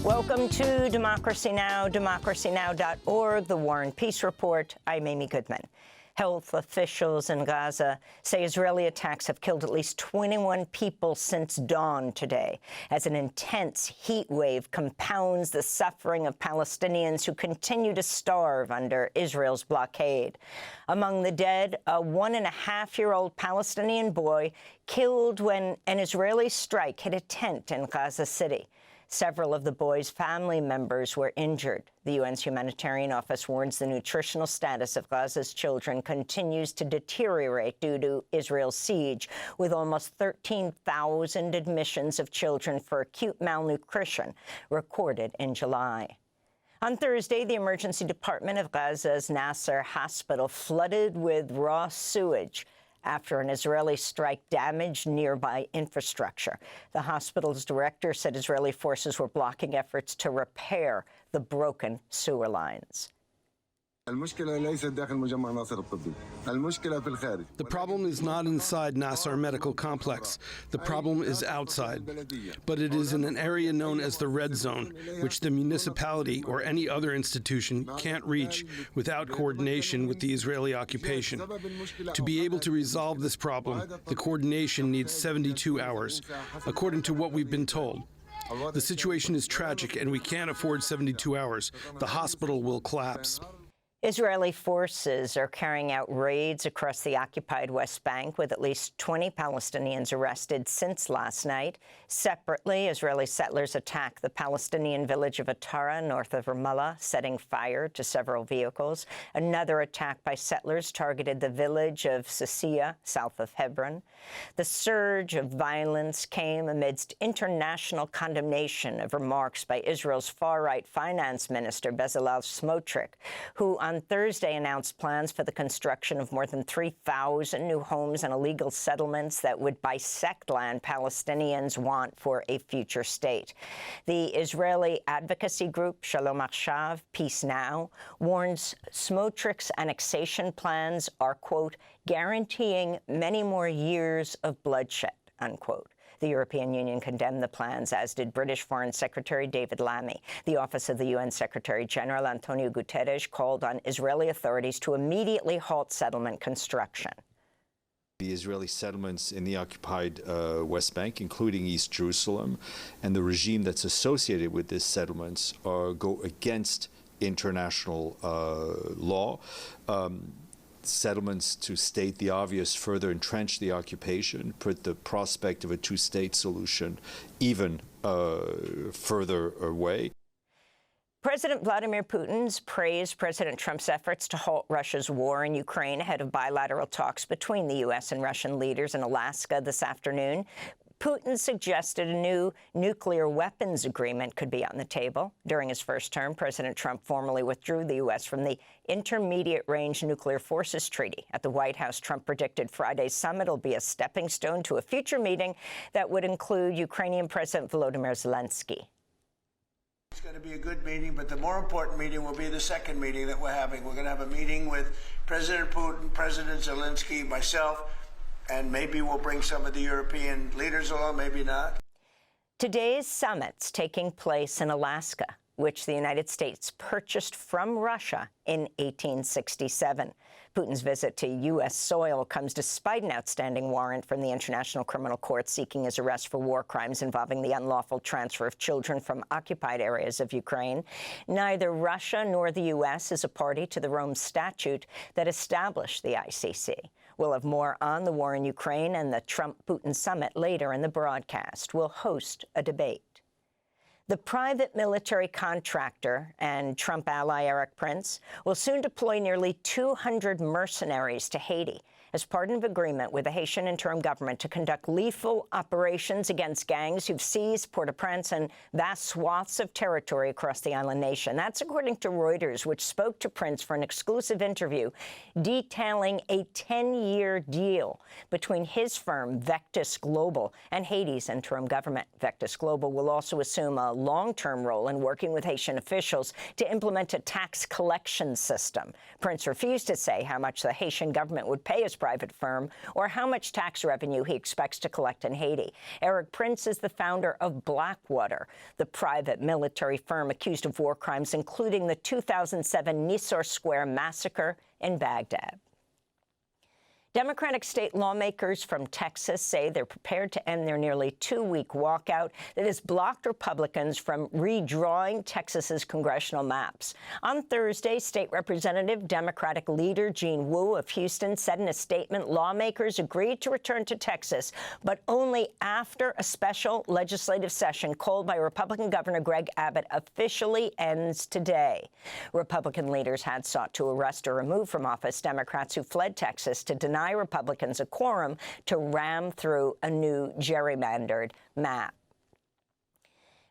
Welcome to Democracy Now!, democracynow.org, the War and Peace Report. I'm Amy Goodman. Health officials in Gaza say Israeli attacks have killed at least 21 people since dawn today, as an intense heat wave compounds the suffering of Palestinians who continue to starve under Israel's blockade. Among the dead, a 1.5-year-old Palestinian boy killed when an Israeli strike hit a tent in Gaza City. Several of the boy's family members were injured. The UN's humanitarian office warns the nutritional status of Gaza's children continues to deteriorate due to Israel's siege, with almost 13,000 admissions of children for acute malnutrition recorded in July. On Thursday, the emergency department of Gaza's Nasser hospital flooded with raw sewage after an Israeli strike damaged nearby infrastructure. The hospital's director said Israeli forces were blocking efforts to repair the broken sewer lines. The problem is not inside Nasser Medical Complex. The problem is outside. But it is in an area known as the Red Zone, which the municipality or any other institution can't reach without coordination with the Israeli occupation. To be able to resolve this problem, the coordination needs 72 hours, according to what we've been told. The situation is tragic, and we can't afford 72 hours. The hospital will collapse. Israeli forces are carrying out raids across the occupied West Bank, with at least 20 Palestinians arrested since last night. Separately, Israeli settlers attacked the Palestinian village of Atara, north of Ramallah, setting fire to several vehicles. Another attack by settlers targeted the village of Sisiya, south of Hebron. The surge of violence came amidst international condemnation of remarks by Israel's far-right finance minister, Bezalel Smotrich, who on Thursday announced plans for the construction of more than 3,000 new homes and illegal settlements that would bisect land Palestinians want for a future state. The Israeli advocacy group Shalom Achshav, Peace Now, warns Smotrich's annexation plans are, quote, guaranteeing many more years of bloodshed, unquote. The European Union condemned the plans, as did British Foreign Secretary David Lammy. The Office of the UN Secretary-General Antonio Guterres called on Israeli authorities to immediately halt settlement construction. The Israeli settlements in the occupied West Bank, including East Jerusalem, and the regime that's associated with these settlements go against international law. Settlements, to state the obvious, further entrench the occupation, put the prospect of a two-state solution even further away. President Vladimir Putin's praised President Trump's efforts to halt Russia's war in Ukraine ahead of bilateral talks between the U.S. and Russian leaders in Alaska this afternoon. Putin suggested a new nuclear weapons agreement could be on the table. During his first term, President Trump formally withdrew the U.S. from the Intermediate-Range Nuclear Forces Treaty. At the White House, Trump predicted Friday's summit will be a stepping stone to a future meeting that would include Ukrainian President Volodymyr Zelensky. It's going to be a good meeting, but the more important meeting will be the second meeting that we're having. We're going to have a meeting with President Putin, President Zelensky, myself, and maybe we'll bring some of the European leaders along, maybe not. Today's summit's taking place in Alaska, which the United States purchased from Russia in 1867. Putin's visit to U.S. soil comes despite an outstanding warrant from the International Criminal Court seeking his arrest for war crimes involving the unlawful transfer of children from occupied areas of Ukraine. Neither Russia nor the U.S. is a party to the Rome Statute that established the ICC. We'll have more on the war in Ukraine and the Trump-Putin summit later in the broadcast. We'll host a debate. The private military contractor and Trump ally Eric Prince will soon deploy nearly 200 mercenaries to Haiti as part of an agreement with the Haitian interim government to conduct lethal operations against gangs who've seized Port-au-Prince and vast swaths of territory across the island nation. That's according to Reuters, which spoke to Prince for an exclusive interview detailing a 10-year deal between his firm, Vectis Global, and Haiti's interim government. Vectis Global will also assume a long-term role in working with Haitian officials to implement a tax collection system. Prince refused to say how much the Haitian government would pay as private firm, or how much tax revenue he expects to collect in Haiti. Eric Prince is the founder of Blackwater, the private military firm accused of war crimes, including the 2007 Nisour Square massacre in Baghdad. Democratic state lawmakers from Texas say they're prepared to end their nearly two-week walkout that has blocked Republicans from redrawing Texas's congressional maps. On Thursday, State Representative Democratic leader Jean Wu of Houston said in a statement lawmakers agreed to return to Texas, but only after a special legislative session called by Republican Governor Greg Abbott officially ends today. Republican leaders had sought to arrest or remove from office Democrats who fled Texas to deny Republicans a quorum to ram through a new gerrymandered map.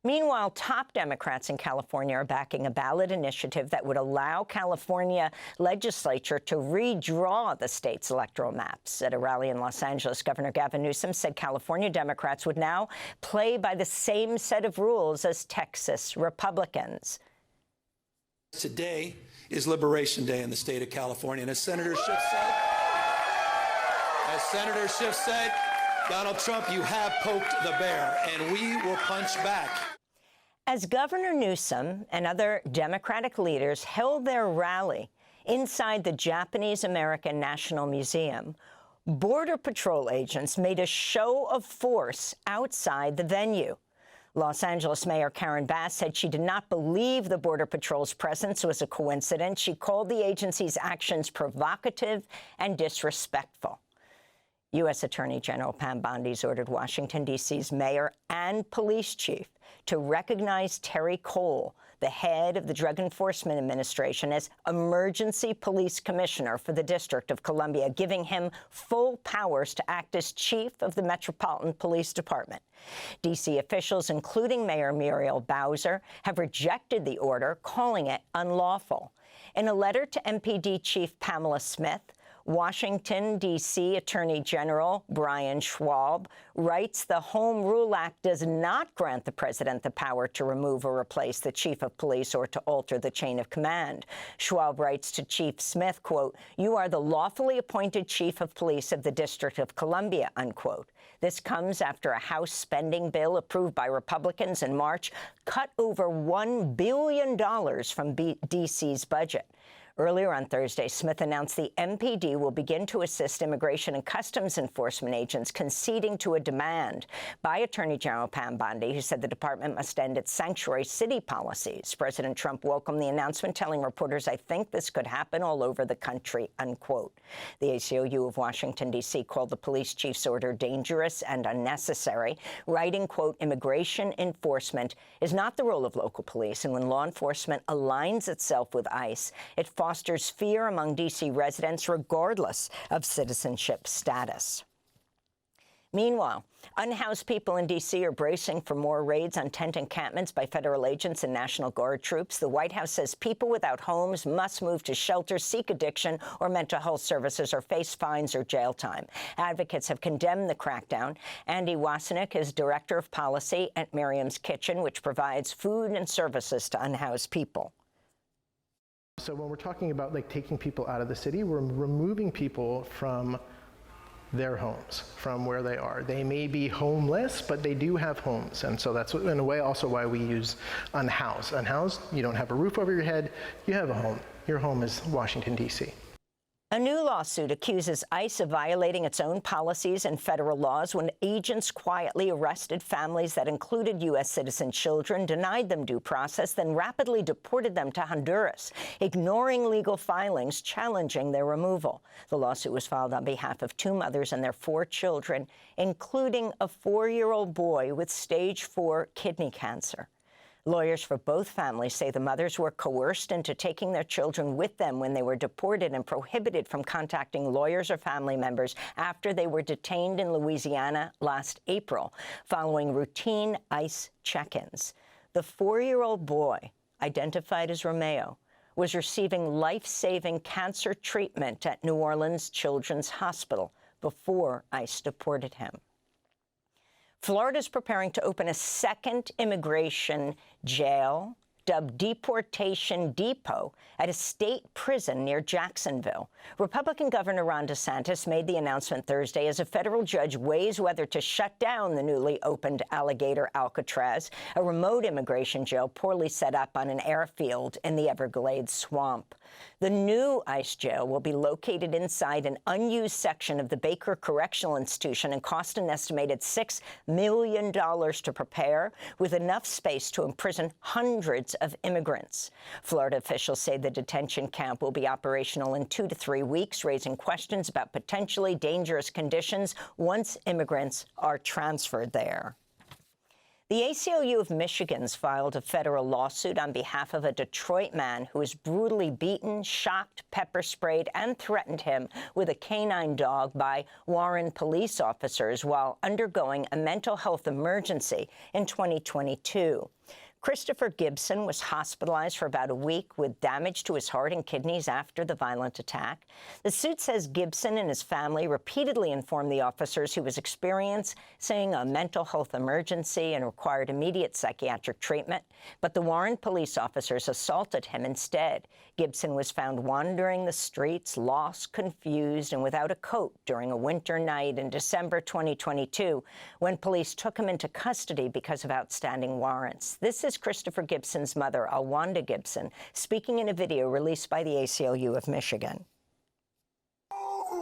Meanwhile, top Democrats in California are backing a ballot initiative that would allow California legislature to redraw the state's electoral maps. At a rally in Los Angeles, Governor Gavin Newsom said California Democrats would now play by the same set of rules as Texas Republicans. Today is Liberation Day in the state of California, and as Senator Schiff said, Donald Trump, you have poked the bear, and we will punch back. As Governor Newsom and other Democratic leaders held their rally inside the Japanese-American National Museum, Border Patrol agents made a show of force outside the venue. Los Angeles Mayor Karen Bass said she did not believe the Border Patrol's presence was a coincidence. She called the agency's actions provocative and disrespectful. U.S. Attorney General Pam Bondi's ordered Washington, D.C.'s mayor and police chief to recognize Terry Cole, the head of the Drug Enforcement Administration, as emergency police commissioner for the District of Columbia, giving him full powers to act as chief of the Metropolitan Police Department. D.C. officials, including Mayor Muriel Bowser, have rejected the order, calling it unlawful. In a letter to MPD Chief Pamela Smith, Washington, D.C. Attorney General Brian Schwab writes the Home Rule Act does not grant the president the power to remove or replace the chief of police or to alter the chain of command. Schwab writes to Chief Smith, quote, "You are the lawfully appointed chief of police of the District of Columbia," unquote. This comes after a House spending bill approved by Republicans in March cut over $1 billion from D.C.'s budget. Earlier on Thursday, Smith announced the MPD will begin to assist Immigration and Customs Enforcement agents, conceding to a demand by Attorney General Pam Bondi, who said the department must end its sanctuary city policies. President Trump welcomed the announcement, telling reporters, "I think this could happen all over the country," unquote. The ACLU of Washington, D.C. called the police chief's order dangerous and unnecessary, writing, quote, "Immigration enforcement is not the role of local police, and when law enforcement aligns itself with ICE, it fosters fear among D.C. residents regardless of citizenship status." Meanwhile, unhoused people in D.C. are bracing for more raids on tent encampments by federal agents and National Guard troops. The White House says people without homes must move to shelters, seek addiction or mental health services, or face fines or jail time. Advocates have condemned the crackdown. Andy Wasenick is director of policy at Miriam's Kitchen, which provides food and services to unhoused people. So when we're talking about taking people out of the city, we're removing people from their homes, from where they are. They may be homeless, but they do have homes. And so that's, in a way, also why we use unhoused. Unhoused, you don't have a roof over your head, you have a home. Your home is Washington, D.C. A new lawsuit accuses ICE of violating its own policies and federal laws when agents quietly arrested families that included U.S. citizen children, denied them due process, then rapidly deported them to Honduras, ignoring legal filings challenging their removal. The lawsuit was filed on behalf of two mothers and their 4 children, including a 4-year-old boy with stage 4 kidney cancer. Lawyers for both families say the mothers were coerced into taking their children with them when they were deported and prohibited from contacting lawyers or family members after they were detained in Louisiana last April, following routine ICE check-ins. The 4-year-old boy, identified as Romeo, was receiving life-saving cancer treatment at New Orleans Children's Hospital before ICE deported him. Florida is preparing to open a second immigration jail, dubbed Deportation Depot at a state prison near Jacksonville. Republican Governor Ron DeSantis made the announcement Thursday as a federal judge weighs whether to shut down the newly opened Alligator Alcatraz, a remote immigration jail poorly set up on an airfield in the Everglades swamp. The new ICE jail will be located inside an unused section of the Baker Correctional Institution and cost an estimated $6 million to prepare, with enough space to imprison hundreds of immigrants. Florida officials say the detention camp will be operational in 2 to 3 weeks, raising questions about potentially dangerous conditions once immigrants are transferred there. The ACLU of Michigan's filed a federal lawsuit on behalf of a Detroit man who was brutally beaten, shocked, pepper sprayed, and threatened him with a canine dog by Warren police officers while undergoing a mental health emergency in 2022. Christopher Gibson was hospitalized for about a week with damage to his heart and kidneys after the violent attack. The suit says Gibson and his family repeatedly informed the officers he was experiencing a mental health emergency and required immediate psychiatric treatment, but the Warren police officers assaulted him instead. Gibson was found wandering the streets, lost, confused, and without a coat during a winter night in December 2022, when police took him into custody because of outstanding warrants. This is Christopher Gibson's mother, Alwanda Gibson, speaking in a video released by the ACLU of Michigan.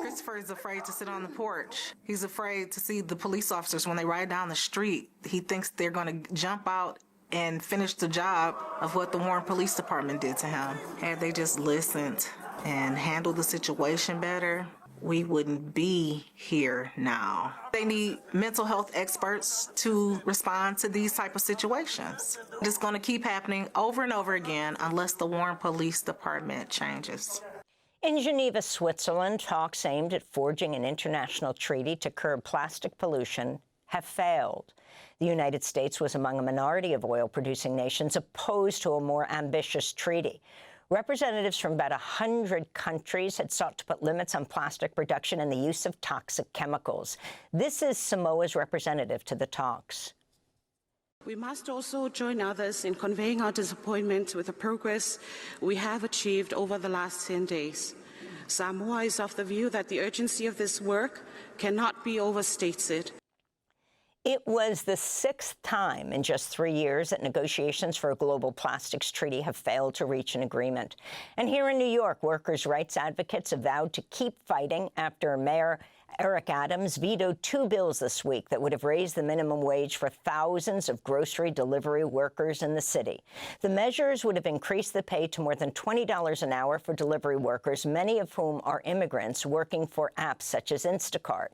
Christopher is afraid to sit on the porch. He's afraid to see the police officers when they ride down the street. He thinks they're going to jump out and finish the job of what the Warren Police Department did to him. Had they just listened and handled the situation better, we wouldn't be here now. They need mental health experts to respond to these type of situations. It's going to keep happening over and over again unless the Warren Police Department changes. In Geneva, Switzerland, talks aimed at forging an international treaty to curb plastic pollution have failed. The United States was among a minority of oil-producing nations opposed to a more ambitious treaty. Representatives from about 100 countries had sought to put limits on plastic production and the use of toxic chemicals. This is Samoa's representative to the talks. We must also join others in conveying our disappointment with the progress we have achieved over the last 10 days. Samoa is of the view that the urgency of this work cannot be overstated. It was the 6th time in just 3 years that negotiations for a global plastics treaty have failed to reach an agreement. And here in New York, workers' rights advocates have vowed to keep fighting after Mayor Eric Adams vetoed 2 bills this week that would have raised the minimum wage for thousands of grocery delivery workers in the city. The measures would have increased the pay to more than $20 an hour for delivery workers, many of whom are immigrants working for apps such as Instacart.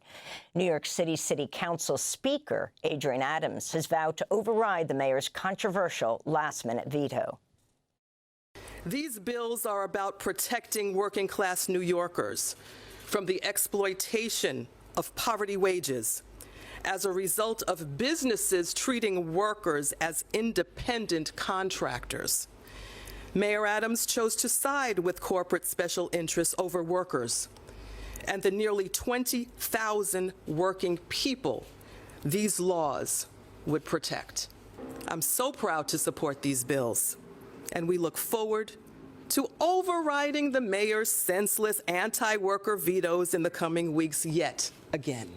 New York City City Council Speaker Adrian Adams has vowed to override the mayor's controversial last-minute veto. These bills are about protecting working-class New Yorkers from the exploitation of poverty wages as a result of businesses treating workers as independent contractors. Mayor Adams chose to side with corporate special interests over workers and the nearly 20,000 working people these laws would protect. I'm so proud to support these bills, and we look forward to overriding the mayor's senseless anti-worker vetoes in the coming weeks yet again.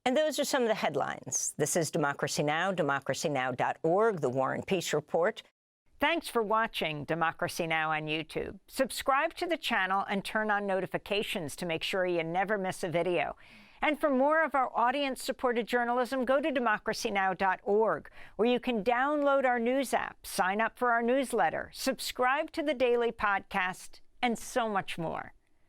And those are some of the headlines. This is Democracy Now!, democracynow.org, The War and Peace Report. Thanks for watching Democracy Now! On YouTube. Subscribe to the channel and turn on notifications to make sure you never miss a video. And for more of our audience-supported journalism, go to democracynow.org, where you can download our news app, sign up for our newsletter, subscribe to the daily podcast, and so much more.